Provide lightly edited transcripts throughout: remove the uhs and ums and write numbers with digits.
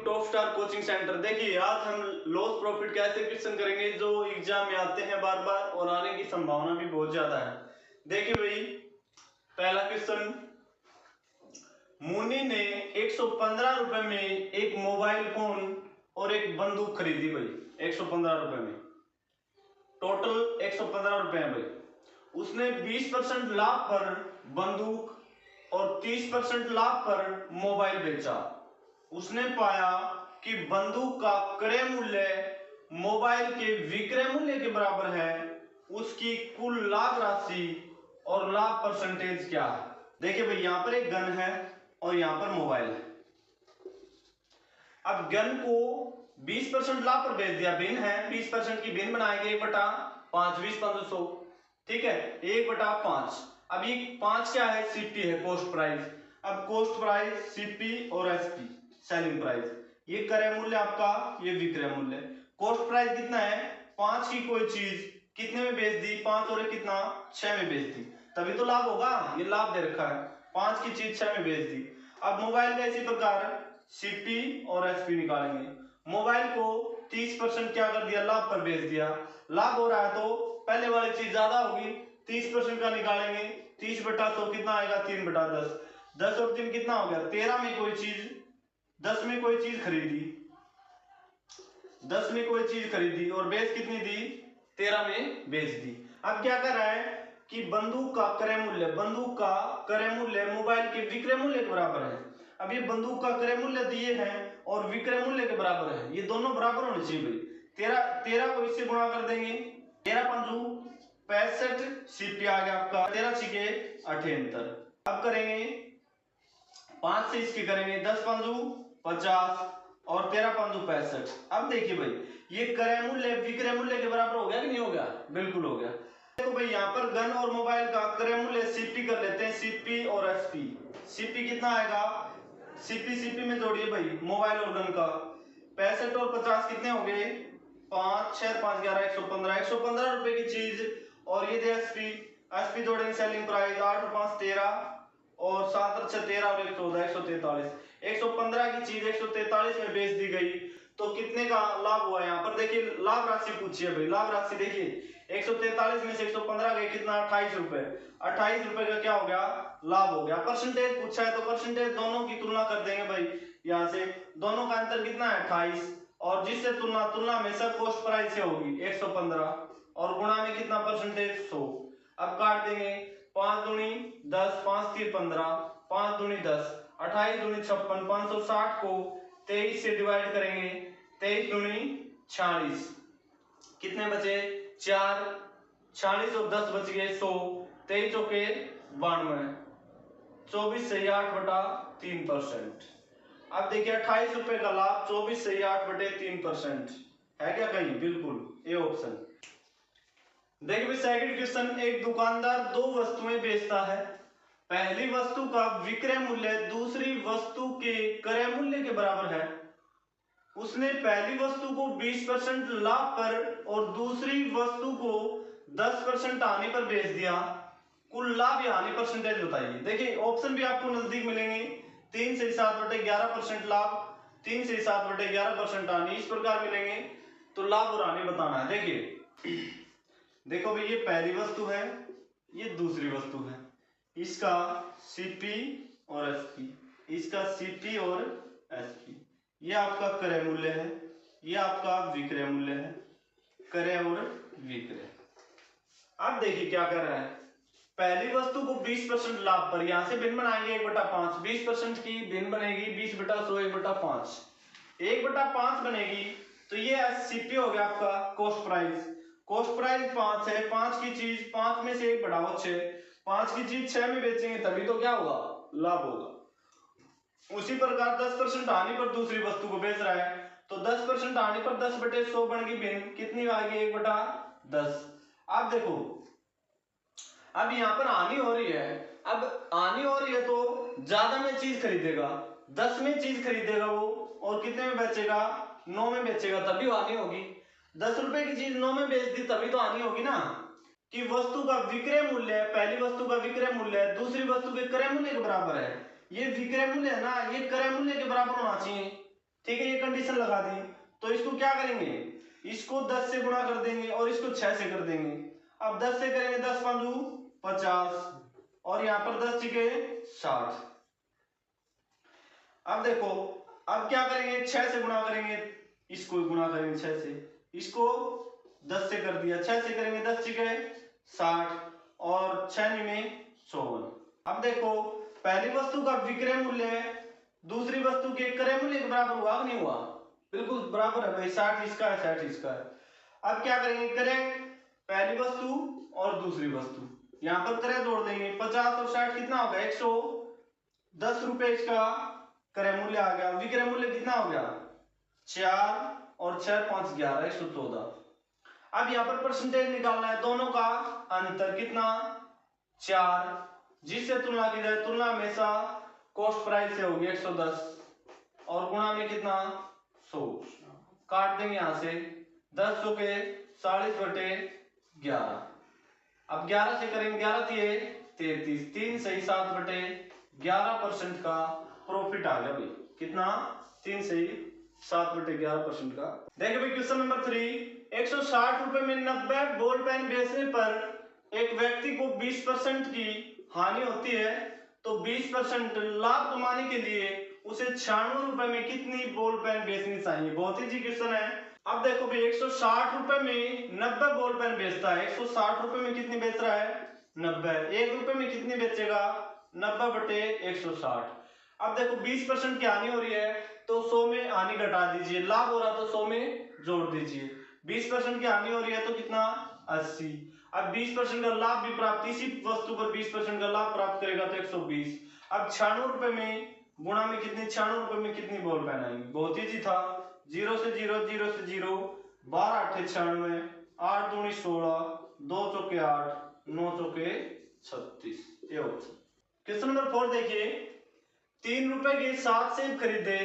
Top star coaching centre. देखिए आज हम लॉस प्रॉफिट कैसे क्वेश्चन करेंगे जो एग्जाम में आते हैं बार बार और आने की संभावना भी बहुत ज्यादा है। देखिए भाई पहला क्वेश्चन, मुन्नी ने 115 रुपए में एक मोबाइल फोन और एक बंदूक खरीदी। भाई 115 रुपए में, टोटल 115 रुपए है भाई। उसने 20% लाभ पर बंदूक और 30% लाभ पर मोबाइल बेचा। उसने पाया कि बंदूक का क्रय मूल्य मोबाइल के विक्रय मूल्य के बराबर है। उसकी कुल लाभ राशि और लाभ परसेंटेज क्या है। देखिए भाई यहाँ पर एक गन है और यहाँ पर मोबाइल है। अब गन को 20% लाभ पर बेच दिया, भिन्न है, 20% की भिन्न बनाएंगे 1/5, 20/500, ठीक है, 1/5। अब ये 5 क्या है, सीपी है, कॉस्ट प्राइस। अब कॉस्ट प्राइस, सीपी और एसपी सेलिंग प्राइस, ये क्रय मूल्य आपका, ये विक्रय मूल्य। कॉस्ट प्राइस कितना है, 5 की कोई चीज कितने में बेच दी, 5 और कितना 6 में बेच दी, तभी तो लाभ होगा। ये लाभ दे रखा है, 5 की चीज 6 में बेच दी। अब मोबाइल का इसी प्रकार सीपी और एसपी निकालेंगे। मोबाइल को 30% क्या कर दिया, लाभ पर बेच दिया। लाभ हो रहा है तो पहले वाली चीज ज्यादा होगी, 30% का निकालेंगे, 30/100 कितना आएगा, 3/10। 10 और 3 कितना हो गया, 13 में कोई चीज, 10 में कोई चीज खरीदी, 10 में कोई चीज खरीदी और बेच कितनी दी, 13 में बेच दी। अब क्या कर रहा है कि बंदूक का क्रय मूल्य, बंदूक का क्रय मूल्य मोबाइल के विक्रय मूल्य के बराबर है। अब ये बंदूक का क्रय मूल्य दिए हैं और विक्रय मूल्य के बराबर है, ये दोनों बराबर होने चाहिए भाई। 13 को इससे गुणा कर देंगे, 13×5 65 सीपी आ गया आपका, 13×6 78। अब करेंगे 5 से इसकी करेंगे, 10×5 और 13×5 65। अब देखिए भाई ये क्रय मूल्य विक्रय मूल्य के बराबर हो गया कि नहीं हो गया, बिल्कुल हो गया। देखो भाई यहाँ पर गन और मोबाइल का क्रय मूल्य सीपी कर लेते हैं, सीपी और एसपी। सीपी कितना आएगा, सीपी में जोड़िए भाई मोबाइल और गन का, 65 और 50 कितने हो गए, 5 6 5 11 115 रुपए की चीज। और ये एसपी जोड़ेंगे सेलिंग प्राइस, 8 और 5 13 और 7 और 6 13 और 1 14 143। 115 की चीज 143 में बेच दी गई तो कितने का लाभ हुआ। यहाँ पर देखिए लाभ राशि पूछी है भाई, लाभ राशि देखिए 143 में से 115 गए कितना, 28 रुपए। 28 रुपए का क्या हो गया, लाभ हो गया। परसेंटेज पूछा है तो परसेंटेज दोनों की तुलना कर देंगे भाई, यहाँ से दोनों का अंतर कितना है 28, और जिससे तुलना हमेशा कॉस्ट प्राइस से होगी 115 और गुणा में कितना परसेंटेज 100। अब काट देंगे, 5 दूनी 10, 5 3 15, 5 दूनी 10, 28 दूनी 56, 560 को 23 से डिवाइड करेंगे, 23 दूनी 46, कितने बचे 4, 46 और 10 बच गए 100, 23 चौके 92, 24 सही 8/3%। अब देखिए 28 रुपए का लाभ, 24 सही 8/3% है क्या कहीं, बिल्कुल ए ऑप्शन। देखिए सेकंड क्वेश्चन, एक दुकानदार 2 वस्तुएं बेचता है। पहली वस्तु का विक्रय मूल्य दूसरी वस्तु के क्रय मूल्य के बराबर है। उसने पहली वस्तु को 20% लाभ पर और दूसरी वस्तु को 10% हानि पर बेच दिया। कुल लाभ या हानि परसेंटेज बताइए। देखिए ऑप्शन भी आपको नजदीक मिलेंगे, 3 से 7/11% लाभ, 3 से 7/11% हानि, इस प्रकार मिलेंगे। तो लाभ और हानि बताना है। देखिए देखो भाई ये पहली वस्तु है, ये दूसरी वस्तु है, इसका सीपी और एसपी, इसका सीपी और एसपी, ये आपका क्रय मूल्य है, ये आपका विक्रय मूल्य है, क्रय और विक्रय। अब देखिए क्या कर रहा है, पहली वस्तु को 20% लाभ पर, यहां से भिन्न बनाएंगे 1/5, 20% की भिन्न बनेगी 20/100 1/5, 1/5 बनेगी तो ये सीपी हो गया आपका कॉस्ट प्राइस। कॉस्ट प्राइस 5 है, 5 की चीज 5 में से 1 बढ़ाओ 6, 5 की चीज 6 में बेचेंगे तभी तो क्या होगा, लाभ होगा। उसी प्रकार 10% हानि पर दूसरी वस्तु को बेच रहा है तो 10% हानि पर 10/100 बन गई भिन्न, कितनी आएगी 1/10। अब देखो अब यहाँ पर हानि हो रही है, अब हानि हो रही है तो ज्यादा में चीज खरीदेगा, 10 में चीज खरीदेगा वो और कितने में बेचेगा, 9 में बेचेगा, तभी हानि होगी। 10 रुपए की चीज 9 में बेच दी तभी तो हानि होगी ना। कि वस्तु का विक्रय मूल्य, पहली वस्तु का विक्रय मूल्य दूसरी वस्तु के क्रय मूल्य के बराबर है, ये विक्रय मूल्य है ना, ये क्रय मूल्य के बराबर होना चाहिए, ठीक है, ये कंडीशन लगा दी। तो इसको क्या करेंगे, इसको 10 से गुणा कर देंगे और इसको 6 से कर देंगे। अब 10 से करेंगे 10 पंजू 50 और यहाँ पर 10 छिके 60। अब देखो, अब क्या करेंगे, 6 से गुणा करेंगे, इसको गुणा करेंगे 6 से, इसको 10 से कर दिया, 6 से करेंगे 10 छिके 60 और 6 में 54। अब देखो, पहली वस्तु का विक्रय मूल्य है, दूसरी वस्तु के क्रय मूल्य के बराबर हुआ कि नहीं हुआ, बिल्कुल बराबर है भाई, 60 इसका है 60 इसका है। अब क्या करेंगे, क्रय पहली वस्तु और दूसरी वस्तु, यहाँ पर क्रय जोड़ देंगे, 50 और 60 कितना हो गया, 110 रुपए इसका क्रय मूल्य आ गया। विक्रय मूल्य कितना हो गया, 4 और 6 5 11 114। अब यहाँ पर परसेंटेज निकालना है, दोनों का अंतर कितना 4, जिससे तुलना की जाए, तुलना हमेशा कॉस्ट प्राइस से होगी 110 और गुणा में कितना 100, काट देंगे यहां से 10 सौ के 40/11। अब 11 से करेंगे, 11 दिए 33, 3 सही 7/11% का प्रॉफिट आ गया भाई, कितना 3 सही 7/11% का। देखिए भाई क्वेश्चन नंबर 3, 160 रुपए में 90 बॉल पेन बेचने पर एक व्यक्ति को 20% की हानि होती है, तो 20% लाभ कमाने के लिए उसे 96 रुपए में कितनी बॉल पेन बेचनी चाहिए। बहुत ही जी क्वेश्चन है। अब देखो भाई 160 रुपए में 90 बॉल पेन बेचता है, 160 रुपए में कितनी बेच रहा है 90, 1 रुपए में कितनी बेचेगा 90/160। अब देखो 20% की हानि हो रही है तो 100 में हानि घटा दीजिए, लाभ हो रहा तो 100 में जोड़ दीजिए। 20% की हानि हो रही है तो कितना 80। अब 20% का लाभ भी प्राप्त, इसी वस्तु पर 20% का लाभ प्राप्त करेगा तो 120। अब 96 रुपए में गुणा में कितनी, 96 रुपए में कितनी बॉल पेन आएंगी, बहुत ही था, 0 से 0 0 से 0, 12 8 96, 8 दूनी 16, 2 चौके 8, 9 चौके 36। ये क्वेश्चन नंबर 4 देखिए, 3 रुपए के 7 सेब खरीदे,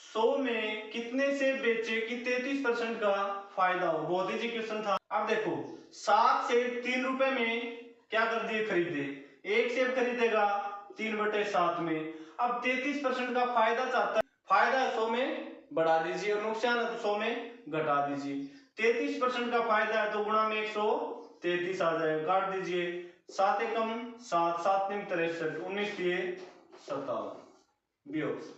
100 में कितने सेब बेचे कि 33% का फायदा हो। बहुत ही क्वेश्चन था। अब देखो 7 सेब 3 रुपए में क्या कर दिए खरीदे, एक सेब खरीदेगा 3/7 में। अब 33% का फायदा चाहता है, फायदा 100 में बढ़ा दीजिए और नुकसान है तो 100 में घटा दीजिए। 33% का फायदा है तो गुणा में 133 आ जाएगा, काट दीजिए, 7 एकम 7, 7 तिम 63, 19 57 बी ऑप्शन।